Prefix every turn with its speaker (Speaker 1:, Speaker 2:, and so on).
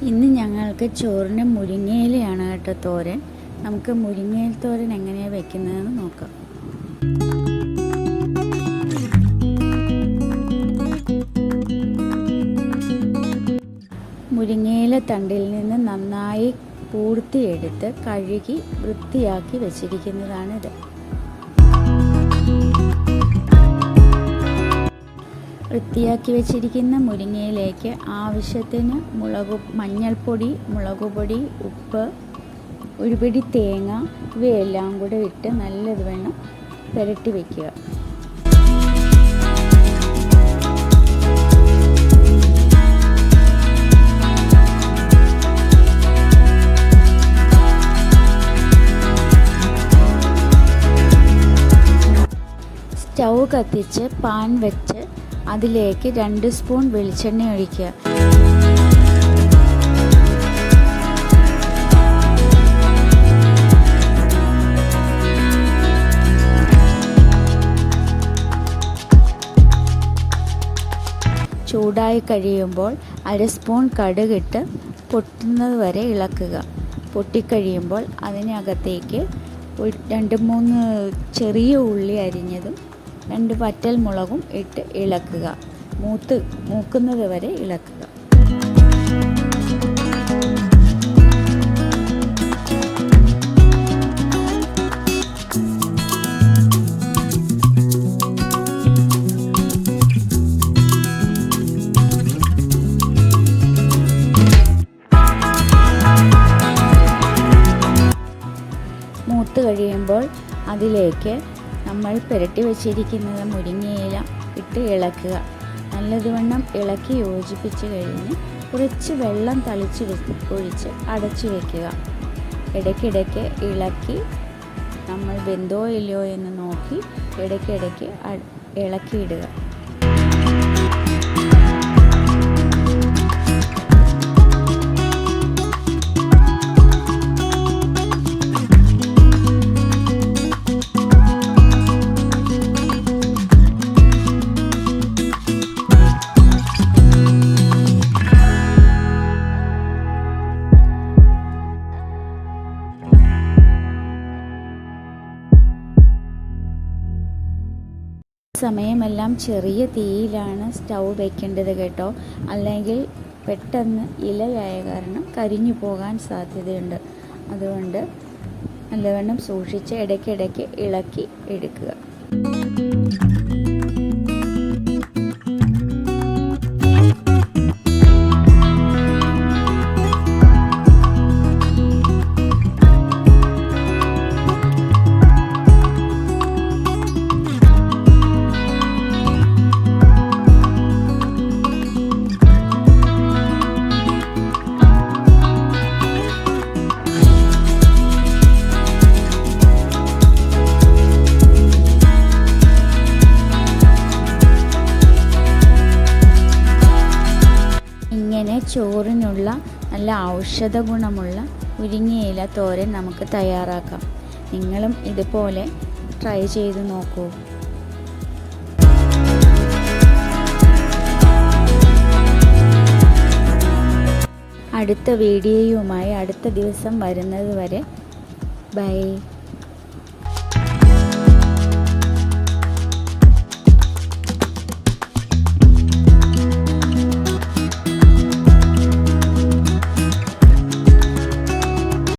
Speaker 1: ഇന്ന് ഞങ്ങൾക്ക് ചോറിന് മുരിങ്ങയിലയാണ് കേട്ടോ തോരൻ. നമുക്ക് മുരിങ്ങയില തോരൻ എങ്ങനെയാണ് വെക്കുന്നതെന്ന് നോക്കാം. മുരിങ്ങയില തണ്ടിൽ നിന്ന് നന്നായി പൂർത്തിയെടുത്ത് കഴുകി വൃത്തിയാക്കി വെച്ചിരിക്കുന്നതാണിത്. വൃത്തിയാക്കി വെച്ചിരിക്കുന്ന മുരിങ്ങയിലേക്ക് ആവശ്യത്തിന് മഞ്ഞൾപ്പൊടി, മുളകുപൊടി, ഉപ്പ്, ഒരു പിടി തേങ്ങ ഇവയെല്ലാം കൂടെ ഇട്ട് നല്ലതുവണ്ണം പുരട്ടി വയ്ക്കുക. സ്റ്റൗ കത്തിച്ച് പാൻ വെച്ച് അതിലേക്ക് 2 സ്പൂൺ വെളിച്ചെണ്ണ ഒഴിക്കുക. ചൂടായി കഴിയുമ്പോൾ 1/2 സ്പൂൺ കടുകിട്ട് പൊട്ടുന്നത് വരെ ഇളക്കുക. പൊട്ടിക്കഴിയുമ്പോൾ അതിനകത്തേക്ക് 2-3 ചെറിയ ഉള്ളി അരിഞ്ഞതും 2 വറ്റൽ മുളകും ഇട്ട് ഇളക്കുക. മൂക്കുന്നത് വരെ ഇളക്കുക. മൂത്ത് കഴിയുമ്പോൾ അതിലേക്ക് നമ്മൾ പുരട്ടി വച്ചിരിക്കുന്നത് മുരിങ്ങയില ഇട്ട് ഇളക്കുക. നല്ലതുവണ്ണം ഇളക്കി യോജിപ്പിച്ച് കഴിഞ്ഞ് കുറച്ച് വെള്ളം ഒഴിച്ച് അടച്ചു വയ്ക്കുക. ഇടയ്ക്കിടയ്ക്ക് ഇളക്കി നമ്മൾ വെന്തോ ഇല്ലയോ എന്ന് നോക്കി ഇടയ്ക്കിടയ്ക്ക് ഇളക്കിയിടുക. സമയമെല്ലാം ചെറിയ തീയിലാണ് സ്റ്റൗ വയ്ക്കേണ്ടത് കേട്ടോ. അല്ലെങ്കിൽ പെട്ടെന്ന് ഇലയായ കാരണം കരിഞ്ഞു പോകാൻ സാധ്യതയുണ്ട്. അതുകൊണ്ട് നല്ലവണ്ണം സൂക്ഷിച്ച് ഇടയ്ക്കിടയ്ക്ക് ഇളക്കി എടുക്കുക. ചോറിനുള്ള നല്ല ഔഷധ ഗുണമുള്ള മുരിങ്ങയില തോരൻ നമുക്ക് തയ്യാറാക്കാം. നിങ്ങളും ഇതുപോലെ ട്രൈ ചെയ്ത് നോക്കൂ. അടുത്ത വീഡിയോയുമായി അടുത്ത ദിവസം വരുന്നത് വരെ ബൈ.